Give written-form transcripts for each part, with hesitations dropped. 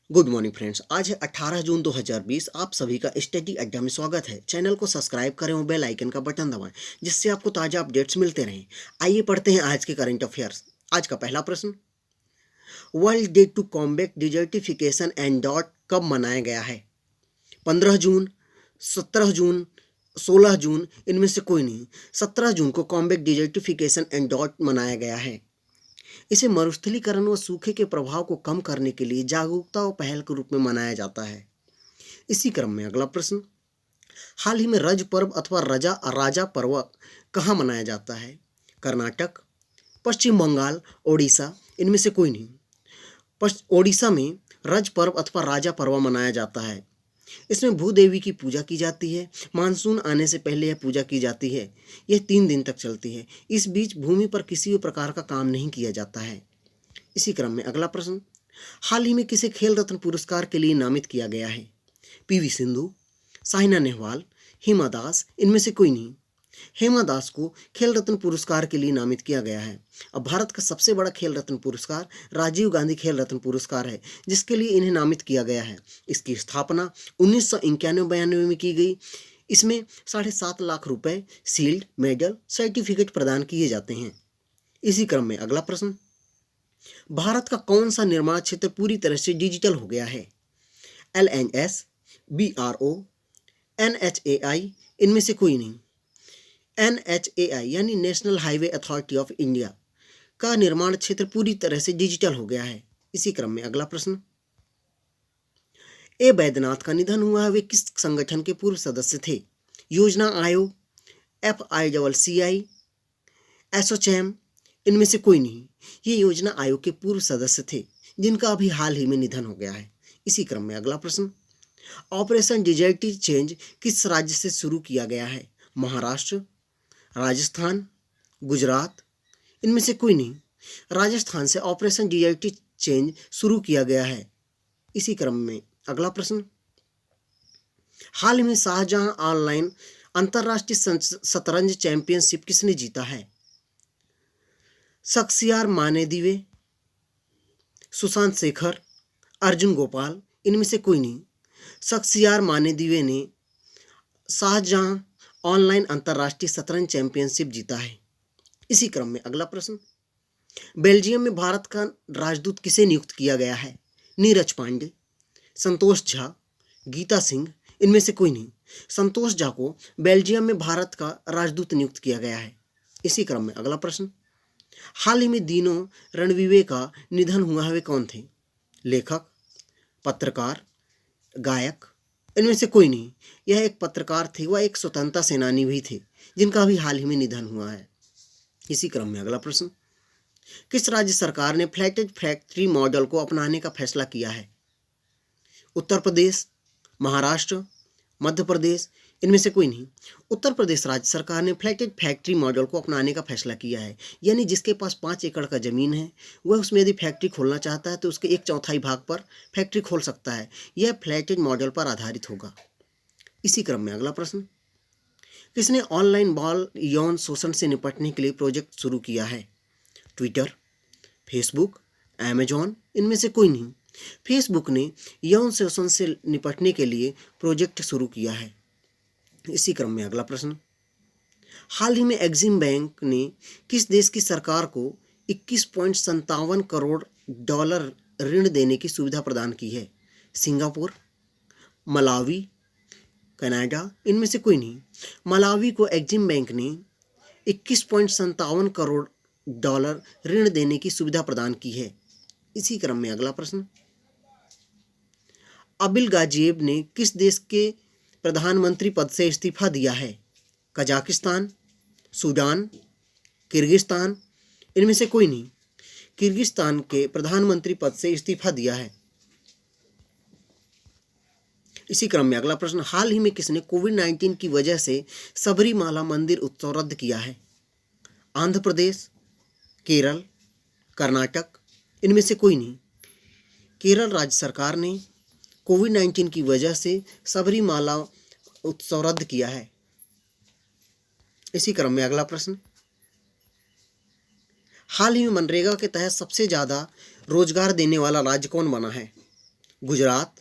Good morning friends. आज है 18 जून 2020। आप सभी का स्टडी अड्डा में स्वागत है। चैनल को सब्सक्राइब करें और बेल आइकन का बटन दबाएं, जिससे आपको ताज़ा अपडेट्स मिलते रहें। आइए पढ़ते हैं आज के करंट अफेयर्स। आज का पहला प्रश्न, world day to combat desertification and डॉट कब मनाया गया है? 15 जून, 17 जून, 16 जून, इनमें से कोई नहीं। 17 जून को कॉम्बैट डिजर्टिफिकेशन एंड डॉट मनाया गया है। इसे मरुस्थलीकरण व सूखे के प्रभाव को कम करने के लिए जागरूकता और पहल के रूप में मनाया जाता है। इसी क्रम में अगला प्रश्न, हाल ही में रज पर्व अथवा राजा पर्व कहाँ मनाया जाता है? कर्नाटक, पश्चिम बंगाल, ओडिशा, इनमें से कोई नहीं। ओडिशा में रज पर्व अथवा राजा पर्व मनाया जाता है। इसमें भूदेवी की पूजा की जाती है। मानसून आने से पहले यह पूजा की जाती है। यह 3 दिन तक चलती है। इस बीच भूमि पर किसी भी प्रकार का काम नहीं किया जाता है। इसी क्रम में अगला प्रश्न, हाल ही में किसे खेल रत्न पुरस्कार के लिए नामित किया गया है? पीवी सिंधु, साइना नेहवाल, हिमा दास, इनमें से कोई नहीं। हेमा दास को खेल रत्न पुरस्कार के लिए नामित किया गया है। अब भारत का सबसे बड़ा खेल रत्न पुरस्कार राजीव गांधी खेल रत्न पुरस्कार है, जिसके लिए इन्हें नामित किया गया है। इसकी स्थापना 1991-92 में की गई। इसमें 7.5 लाख रुपए, शील्ड, मेडल, सर्टिफिकेट प्रदान किए जाते हैं। इसी क्रम में अगला प्रश्न, भारत का कौन सा निर्माण क्षेत्र पूरी तरह से डिजिटल हो गया है? LNS, BRO, NHAI, इनमें से कोई नहीं। NHAI यानी national highway authority of India का निर्माण क्षेत्र पूरी तरह से डिजिटल हो गया है। इसी क्रम में अगला प्रश्न, ए बैद्यनाथ का निधन हुआ है। वे किस संगठन के पूर्व सदस्य थे? योजना आयोग, FICCI, एसोचैम, इनमें से कोई नहीं। ये योजना आयोग के पूर्व सदस्य थे, जिनका अभी हाल ही में निधन हो गया है। इसी क्रम में अगला प्रश्न, ऑपरेशन डिजर्टी चेंज किस राज्य से शुरू किया गया है? महाराष्ट्र, राजस्थान, गुजरात, इनमें से कोई नहीं। राजस्थान से ऑपरेशन डिजर्टी चेंज शुरू किया गया है। इसी क्रम में अगला प्रश्न, हाल ही में शाहजहां ऑनलाइन अंतर्राष्ट्रीय शतरंज चैंपियनशिप किसने जीता है? शख्सियार मानेदीवे, सुशांत शेखर, अर्जुन गोपाल, इनमें से कोई नहीं। शख्सियार मानेदीवे ने शाहजहां ऑनलाइन अंतर्राष्ट्रीय शतरंज चैंपियनशिप जीता है। इसी क्रम में अगला प्रश्न, बेल्जियम में भारत का राजदूत किसे नियुक्त किया गया है? नीरज पांडे, संतोष झा, गीता सिंह, इनमें से कोई नहीं। संतोष झा को बेल्जियम में भारत का राजदूत नियुक्त किया गया है। इसी क्रम में अगला प्रश्न, हाल ही में दीनों रणविवे का निधन हुआ है। वे कौन थे? लेखक, पत्रकार, गायक, इनमें से कोई नहीं। यह एक पत्रकार थे, वह एक स्वतंत्रता सेनानी भी थे, जिनका अभी हाल ही में निधन हुआ है। इसी क्रम में अगला प्रश्न, किस राज्य सरकार ने फ्लैटेड फैक्ट्री मॉडल को अपनाने का फैसला किया है? उत्तर प्रदेश, महाराष्ट्र, मध्य प्रदेश, इनमें से कोई नहीं। उत्तर प्रदेश राज्य सरकार ने फ्लैटेड फैक्ट्री मॉडल को अपनाने का फैसला किया है। यानी जिसके पास 5 एकड़ का ज़मीन है, वह उसमें यदि फैक्ट्री खोलना चाहता है तो उसके 1/4 भाग पर फैक्ट्री खोल सकता है। यह फ्लैटेड मॉडल पर आधारित होगा। इसी क्रम में अगला प्रश्न, किसने ऑनलाइन बाल यौन शोषण से निपटने के लिए प्रोजेक्ट शुरू किया है? ट्विटर, फेसबुक, अमेजॉन, इनमें से कोई नहीं। फेसबुक ने यौन शोषण से निपटने के लिए प्रोजेक्ट शुरू किया है। इसी क्रम में अगला प्रश्न, हाल ही में एक्सिम बैंक ने किस देश की सरकार को 21.57 करोड़ डॉलर ऋण देने की सुविधा प्रदान की है? सिंगापुर, मलावी, कनाडा, इनमें से कोई नहीं। मलावी को एक्सिम बैंक ने 21.57 करोड़ डॉलर ऋण देने की सुविधा प्रदान की है। इसी क्रम में अगला प्रश्न, अबिल गाजिएव ने किस देश के प्रधानमंत्री पद से इस्तीफा दिया है? कजाकिस्तान, सूडान, किर्गिस्तान, इनमें से कोई नहीं। किर्गिस्तान के प्रधानमंत्री पद से इस्तीफा दिया है। इसी क्रम में अगला प्रश्न, हाल ही में किसने कोविड-19 की वजह से सबरीमाला मंदिर उत्सव रद्द किया है? आंध्र प्रदेश, केरल, कर्नाटक, इनमें से कोई नहीं। केरल राज्य सरकार ने कोविड-19 की वजह से सबरीमाला उत्सव रद्द किया है। इसी क्रम में अगला प्रश्न, हाल ही में मनरेगा के तहत सबसे ज़्यादा रोजगार देने वाला राज्य कौन बना है? गुजरात,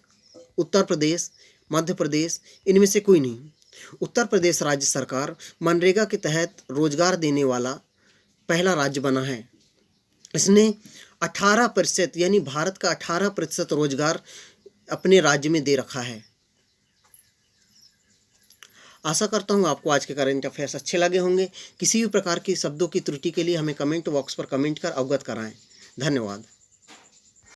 उत्तर प्रदेश, मध्य प्रदेश, इनमें से कोई नहीं। उत्तर प्रदेश राज्य सरकार मनरेगा के तहत रोजगार देने वाला पहला राज्य बना है। इसने 18% यानी भारत का 18% रोजगार अपने राज्य में दे रखा है। आशा करता हूँ आपको आज के करंट अफेयर्स अच्छे लगे होंगे। किसी भी प्रकार की शब्दों की त्रुटि के लिए हमें कमेंट बॉक्स पर कमेंट कर अवगत कराएं। धन्यवाद।